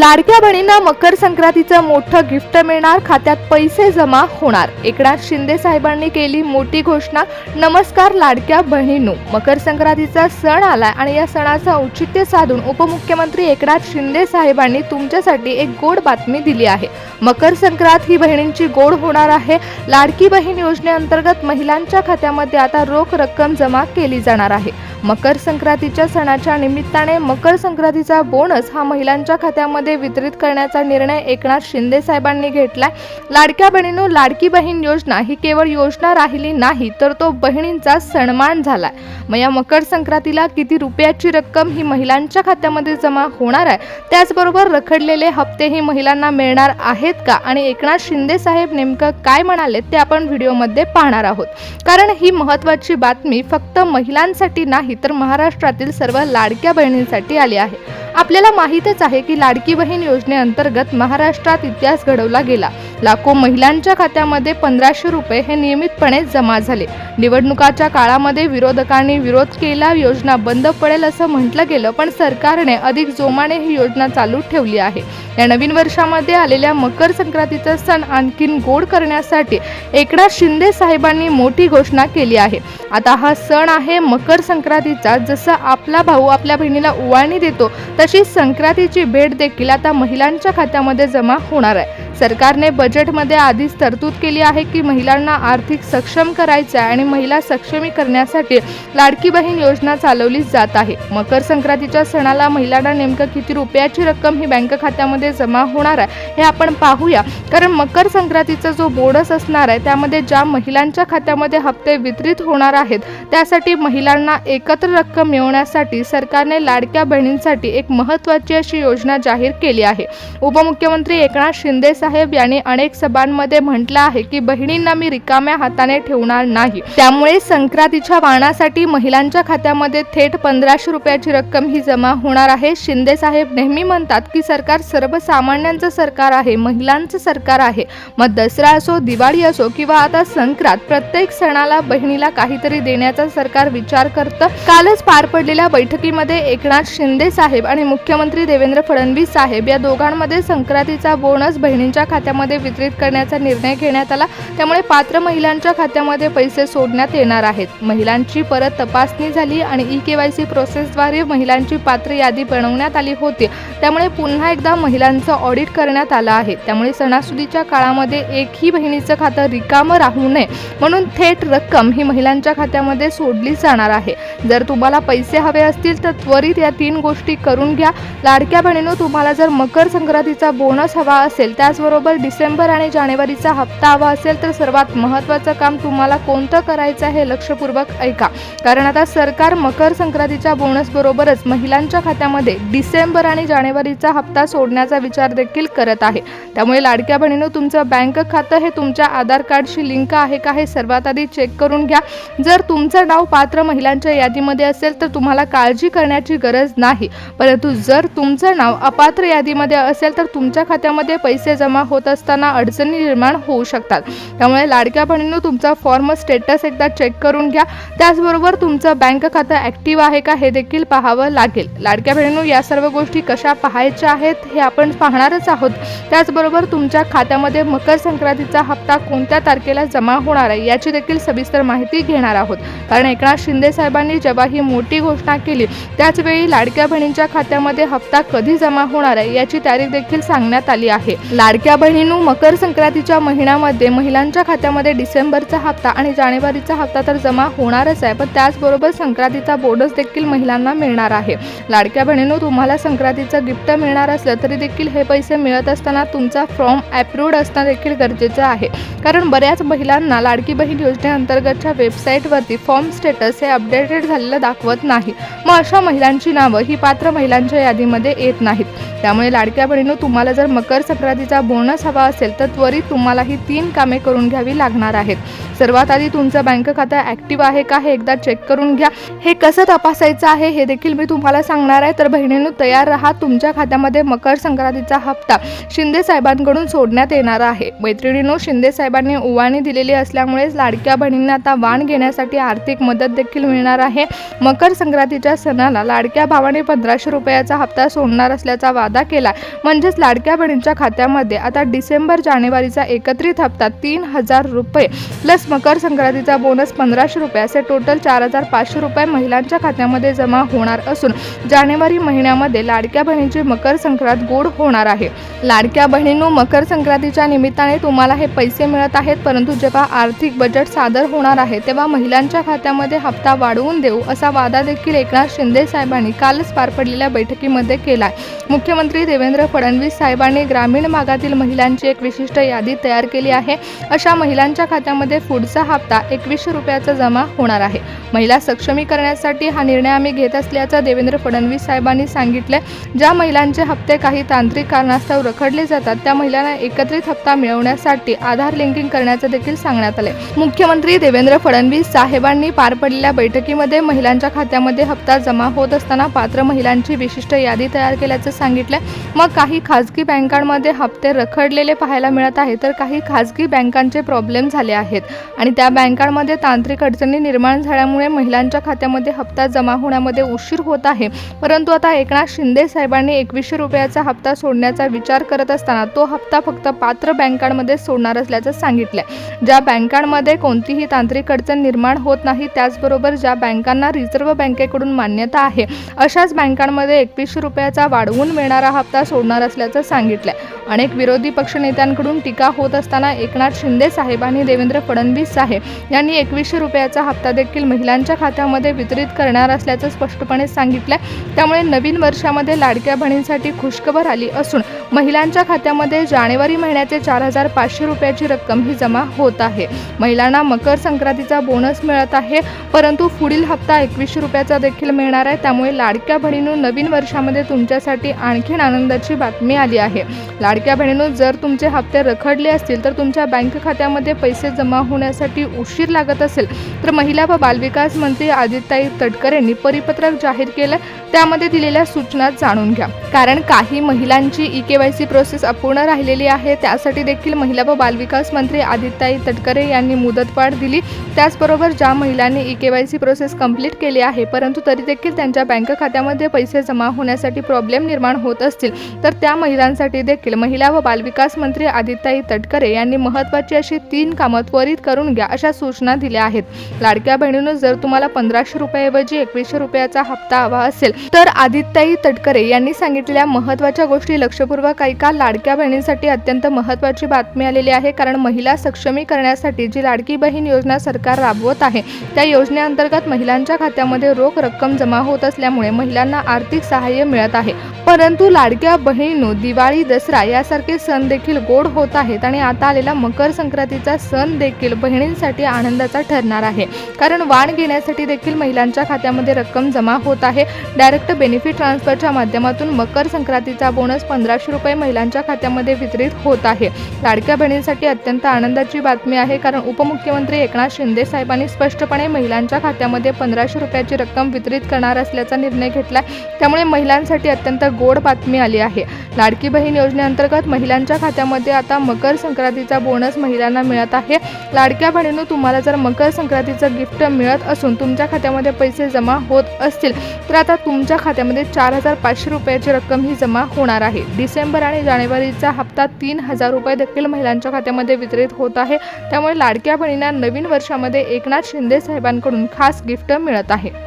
लाडक्या बहिणींना मकर संक्रांतीचं मोठं गिफ्ट मिळणार, खात्यात पैसे जमा होणार। एकनाथ शिंदे साहेबांनी केली मोठी घोषणा। नमस्कार लाडक्या बहिणींनो, मकर संक्रांतीचा सण आलाय आणि या सणाचं औचित्य साधून उपमुख्यमंत्री एकनाथ शिंदे साहेबांनी तुमच्यासाठी एक गोड बातमी दिली आहे। मकर संक्रांत ही बहिणींची गोड होणार आहे। लाडकी बहीण योजनेअंतर्गत महिलांच्या खात्यामध्ये आता रोख रक्कम जमा केली जाणार आहे। मकर संक्रांतीच्या सणाच्या निमित्ताने मकर संक्रांतीचा बोनस हा महिलांच्या खात्यामध्ये वितरित करण्याचा निर्णय एकनाथ शिंदे साहेबांनी घेतलाय। लाडक्या बहिणींनो, लाडकी बहीण योजना ही केवळ योजना राहिली नाही, तर तो बहिणींचा सन्मान झालाय। मग या मकर संक्रांतीला किती रुपयाची रक्कम ही महिलांच्या खात्यामध्ये जमा होणार आहे, त्याचबरोबर रखडलेले हप्ते ही महिलांना मिळणार आहेत का आणि एकनाथ शिंदे साहेब नेमकं काय म्हणाले ते आपण व्हिडिओमध्ये पाहणार आहोत। कारण ही महत्त्वाची बातमी फक्त महिलांसाठी नाही, तर महाराष्ट्रातील सर्व लाडक्या बहिणींसाठी आली आहे। आपल्याला माहितच आहे की लाडकी बहीण योजनेअंतर्गत महाराष्ट्रात इतिहास घडवला गेला। लाखो महिलांच्या खात्यामध्ये 1500 रुपये हे नियमितपणे जमा झाले। निवडणुकाच्या काळामध्ये विरोधकांनी विरोध केला, योजना बंद पडेल असं म्हटलं गेलं, पण सरकारने अधिक जोमाने ही योजना चालू ठेवली आहे। या नवीन वर्षामध्ये आलेल्या मकर संक्रांतीचा सण आणखीन गोड करण्यासाठी एकनाथ शिंदे साहेबांनी मोठी घोषणा केली आहे। आता हा सण आहे मकर संक्रांतीचा। जसं आपला भाऊ आपल्या बहिणीला ओवाळणी देतो, तशी संक्रांतीची भेट देखील आता महिलांच्या खात्यामध्ये जमा होणार आहे। सरकारने बजेटमध्ये आधीच तरतूद केली आहे की महिलांना आर्थिक सक्षम करायचं आहे आणि महिला सक्षमीकरणासाठी लाडकी बहीण योजना चालवली जात आहे। मकर संक्रांतीच्या सणाला महिलांना नेमकं किती रुपयाची रक्कम ही बँक खात्यामध्ये जमा होणार आहे हे आपण पाहूया। कारण मकर संक्रांतीचा जो बोनस असणार आहे, त्यामध्ये ज्या महिलांच्या खात्यामध्ये हप्ते वितरित होणार आहेत, त्यासाठी महिलांना एकत्र रक्कम मिळवण्यासाठी सरकारने लाडक्या बहिणींसाठी एक महत्त्वाची अशी योजना जाहीर केली आहे। उपमुख्यमंत्री एकनाथ शिंदे साहेब यांनी अनेक सभांमध्ये म्हटलं आहे की बहिणींना मी रिकाम्या हाताने ठेवणार नाही। त्यामुळे संक्रांतीच्या वाणासाठी महिलांच्या खात्यामध्ये थेट 1500 रुपयाची रक्कम ही जमा होणार आहे। शिंदे साहेब नेहमी म्हणतात की सरकार सर्वसामान्यांचं सरकार आहे, महिलांचं सरकार आहे। मग दसरा असो, दिवाळी असो किंवा आता संक्रांत, प्रत्येक सणाला बहिणीला काहीतरी देण्याचा सरकार विचार करतं। कालच पार पडलेल्या बैठकीमध्ये एकनाथ शिंदे साहेब आणि मुख्यमंत्री देवेंद्र फडणवीस साहेब या दोघांमध्ये संक्रांतीचा बोनस बहिणींच्या खात्यामध्ये वितरित करण्याचा निर्णय घेण्यात आला। त्यामुळे पात्र महिलांच्या खात्यामध्ये पैसे सोडण्यात येणार आहेत। महिलांची परत तपासणी झाली आणि ई-केवायसी प्रोसेसद्वारे महिलांची पात्र यादी बनवण्यात आली होती। त्यामुळे पुन्हा एकदा महिलांचं ऑडिट करण्यात आलं आहे। त्यामुळे सणासुदीच्या काळामध्ये एकही बहिणीचं खातं रिकामं राहू नये म्हणून थेट रक्कम ही महिलांच्या खात्यामध्ये सोडली जाणार आहे। जर तुम्हाला पैसे हवे असतील तर त्वरित या 3 गोष्टी करून घ्या। लाडक्या बहिणींनो, तुम्हाला जर मकर संक्रांतीचा बोनस हवा असेल, त्याचबरोबर डिसेंबर आणि जानेवारीचा हप्ता हवा असेल, तर सर्वात महत्त्वाचं काम तुम्हाला कोणतं करायचं आहे हे लक्षपूर्वक ऐका। कारण आता सरकार मकर संक्रांतीच्या बोनस बरोबरच महिलांच्या खात्यामध्ये डिसेंबर आणि जानेवारीचा हप्ता सोडण्याचा विचार देखील करत आहे। त्यामुळे लाडक्या बहिणींनो, तुमचं बँक खातं हे तुमच्या आधार कार्डशी लिंक आहे का हे सर्वात आधी चेक करून घ्या। जर तुमचं नाव पात्र महिलांच्या यादीमध्ये असेल तर तुम्हाला काळजी करण्याची गरज नाही, परंतु जर तुमचं नाव अपात्र यादीमध्ये असेल तर तुमच्या खात्यामध्ये पैसे जमा होत असताना अडचणी निर्माण होऊ शकतात। त्यामुळे लाडक्या बहिणींनो, तुमचा फॉर्म स्टेटस एकदा चेक करून घ्या। त्याचबरोबर तुमचं बँक खातं ॲक्टिव्ह आहे का हे देखील पाहावं लागेल। लाडक्या बहिणींनो, या सर्व गोष्टी कशा पाहायच्या आहेत हे आपण पाहणारच आहोत। त्याचबरोबर तुमच्या खात्यामध्ये मकर संक्रांतीचा हप्ता कोणत्या तारखेला जमा होणार आहे याची देखील सविस्तर माहिती घेणार आहोत। कारण एकनाथ शिंदे साहेबांनी जेव्हा ही मोठी घोषणा केली, त्याचवेळी लाडक्या बहिणींच्या खात्यामध्ये हप्ता कधी जमा होणार आहे याची तारीख देखील सांगण्यात आली आहे। लाडक्या बहिणींनो, मकर संक्रांतीच्या महिन्यामध्ये महिलांच्या खात्यामध्ये डिसेंबरचा हप्ता आणि जानेवारीचा हप्ता तर जमा होणारच आहे, पण त्याचबरोबर संक्रांतीचा बोनस देखील महिलांना मिळणार आहे। लाडक्या बहिणींनो, तुम्हाला संक्रांतीचं गिफ्ट मिळणार असलं तरी देखील हे पैसे मिळत असताना तुमचा फॉर्म अप्रूव्ड असणं देखील गरजेचं आहे। कारण बऱ्याच महिलांना लाडकी बहीण योजनेअंतर्गतच्या वेबसाईटवरती फॉर्म स्टेटस हे अपडेटेड झालेलं दाखवत नाही। मग अशा महिलांची नावं ही पात्र महिलांच्या यादीमध्ये येत नाहीत। त्यामुळे लाडक्या बहिणींनो, तुम्हाला जर मकर संक्रांतीचा बोनस हवा असेल तर त्वरित तुम्हाला ही 3 कामे करून घ्यावी लागणार आहेत। सर्वात आधी तुमचं बँक खातं ॲक्टिव्ह आहे का हे एकदा चेक करून घ्या. हे कसं तपासायचं आहे हे देखील मी तुम्हाला सांगणार आहे. तर बहिणींनो, तयार राहा. तुमच्या खात्यामध्ये मकर संक्रांतीचा हप्ता शिंदे साहेबांकडून सोडण्यात येणार आहे. मैत्रिणींनो, शिंदे साहेबांनी उवाणी दिलेली असल्यामुळेच लाडक्या बहिणींना आता वाण घेण्यासाठी आर्थिक मदत देखील मिळणार आहे. मकर संक्रांतीच्या सणाला लाडक्या भावाने 1500 रुपयाचा हप्ता सोडणार असल्याचा वादा केला. म्हणजेच लाडक्या बहिणींच्या खात्यामध्ये आता डिसेंबर-जानेवारीचा एकत्रित हप्ता 3000 रुपये प्लस मकर संक्रांतीचा बोनस 1500 रुपये असे टोटल 4500 रुपये महिलांच्या खात्यामध्ये जमा होणार असून जानेवारी महिन्यामध्ये लाडक्या बहिणींची मकर संक्रांत गोड होणार आहे. लाडक्या बहिणींनो, मकर संक्रांतीच्या निमित्ताने तुम्हाला हे पैसे मिळत आहेत, परंतु जेव्हा आर्थिक बजेट सादर होणार आहे तेव्हा महिलांच्या खात्यामध्ये हप्ता वाढवून देऊ असा वादा देखील एकनाथ शिंदे साहेबांनी कालच पार पडलेल्या बैठकीमध्ये केला. मुख्यमंत्री देवेंद्र फडणवीस साहेबांनी ग्रामीण भागातील महिलांची एक विशिष्ट यादी तयार केली आहे. अशा महिलांच्या खात्यामध्ये पुढचा हप्ता 2100 रुपयाचा जमा होणार आहे. महिला सक्षमीकरणासाठी हा निर्णय आम्ही घेत असल्याचं देवेंद्र फडणवीस साहेबांनी सांगितले. ज्या महिलांचे हप्ते काही तांत्रिक कारणास्तव रखडले जातात त्या महिलांना एकत्रित हप्ता मिळवण्यासाठी आधार लिंकिंग करण्याचे देखील सांगण्यात आले. मुख्यमंत्री देवेंद्र फडणवीस साहेबांनी पार पडलेल्या बैठकीमध्ये महिलांच्या खात्यामध्ये हप्ता जमा होत असताना पात्र महिलांची विशिष्ट यादी तयार केल्याचं सांगितलं. मग काही खाजगी बँकांमध्ये हप्ते रखडलेले पाहायला मिळत आहे, तर काही खाजगी बँकांचे प्रॉब्लेम झाले आहेत आणि त्या बँकांमध्ये तांत्रिक अडचणी निर्माण झाल्यामुळे महिलांच्या खात्यामध्ये हप्ता जमा होण्यामध्ये उशीर होत आहे. परंतु आता एकनाथ शिंदे साहेबांनी 2100 रुपयाचा हप्ता सोडण्याचा विचार करत असताना तो हप्ता फक्त पात्र बँकांमध्ये सोडणार असल्याचं सांगितलं. ज्या बँकांमध्ये कोणतीही तांत्रिक अडचण निर्माण होत नाही, त्याचबरोबर ज्या बँकांना रिझर्व्ह बँकेकडून मान्यता आहे अशाच बँकांमध्ये 2100 रुपयाचा वाढवून मिळणारा हप्ता सोडणार असल्याचं सांगितलं. अनेक विरोधी पक्षनेत्यांकडून टीका होत असताना एकनाथ शिंदे साहेबांनी देवेंद्र फडणवीस साहेब यांनी 2100 रुपयाचा हप्ता देखील महिलांच्या खात्यामध्ये वितरित करणार असल्याचं स्पष्टपणे सांगितलं. त्यामुळे नवीन वर्षामध्ये लाडक्या बहिणींसाठी खुशखबर आली असून महिलांच्या खात्यामध्ये जानेवारी महिन्याचे 4500 रुपयाची रक्कम ही जमा होत आहे. महिलांना मकर संक्रांतीचा बोनस मिळत आहे, परंतु पुढील हप्ता 2100 रुपयाचा देखील मिळणार आहे. त्यामुळे लाडक्या बहिणींनो, नवीन वर्षामध्ये तुमच्यासाठी आणखीन आनंदाची बातमी आली आहे. लाडक्या बहिणींनो, जर तुमचे हप्ते रखडले असतील तर तुमच्या बँक खात्यामध्ये पैसे जमा होण्यासाठी उशीर लागत असेल तर महिला व बालविकास मंत्री आदित्यताई तटकरे यांनी परिपत्रक जाहीर केलं. त्यामध्ये दिलेल्या सूचना जाणून घ्या. कारण काही महिलांची EKYC प्रोसेस अपूर्ण राहिलेली आहे. त्यासाठी देखील महिला व बालविकास मंत्री आदित्यताई तटकरे यांनी मुदतवाढ दिली. त्याचबरोबर ज्या महिलांनी EKYC प्रोसेस कंप्लीट केली आहे परंतु तरी देखील त्यांच्या बँक खात्यामध्ये पैसे जमा होण्यासाठी प्रॉब्लेम निर्माण होत असतील तर त्या महिलांसाठी देखील महिला व बालविकास मंत्री आदित्यताई तटकरे यांनी महत्त्वाची अशी 3 कामं त्वरित करून घ्या अशा सूचना दिल्या आहेत. लाडक्या बहिणींनो, जर तुम्हाला 1500 रुपयाऐवजी 2100 रुपयाचा हप्ता हवा असेल तर आदित्यताई तटकरे यांनी सांगितलेल्या महत्त्वाच्या गोष्टी लक्षपूर्वक ऐका. लाडक्या बहिणींसाठी अत्यंत महत्त्वाची बातमी आलेली आहे. कारण महिला सक्षमीकरणासाठी जी लाडकी बहीण योजना सरकार राबवत आहे त्या योजनेअंतर्गत महिलांच्या खात्यामध्ये रोख रक्कम जमा होत असल्यामुळे महिलांना आर्थिक सहाय्य मिळत आहे. परंतु लाडक्या बहिणींनो, दिवाळी, दसरा यासारखे सण देखील गोड होत आहेत आणि आता आलेला मकर संक्रांतीचा सण देखील बहिणींसाठी आनंदाचा ठरणार आहे. कारण वाण घेण्यासाठी देखील महिलांच्या खात्यामध्ये रक्कम जमा होत आहे. डायरेक्ट बेनिफिट ट्रान्सफरच्या माध्यमातून मकर संक्रांतीचा बोनस 1500 रुपये महिलांच्या खात्यामध्ये वितरित होत आहे. लाडक्या बहिणींसाठी अत्यंत आनंदाची बातमी आहे. कारण उपमुख्यमंत्री एकनाथ शिंदे साहेबांनी स्पष्टपणे महिलांच्या खात्यामध्ये 1500 रुपयाची रक्कम वितरित करणार असल्याचा निर्णय घेतला. त्यामुळे महिलांसाठी अत्यंत गोड बातमी आली आहे. लाडकी बहीण योजनेअंतर्गत महिलांच्या खात्यामध्ये आता मकर संक्रांतीचा बोनस महिलांना मिळत आहे. लाडक्या बहिणींनो, तुम्हाला जर मकर संक्रांतीचं गिफ्ट मिळत असून तुमच्या खात्यामध्ये पैसे जमा होत असतील तर आता तुमच्या खात्यामध्ये 4500 रुपयाची रक्कम ही जमा होणार आहे. डिसेंबर आणि जानेवारीचा हप्ता 3000 रुपये देखील महिलांच्या खात्यामध्ये वितरित होत आहे. त्यामुळे लाडक्या बहिणींना नवीन वर्षामध्ये एकनाथ शिंदे साहेबांकडून खास गिफ्ट मिळत आहे.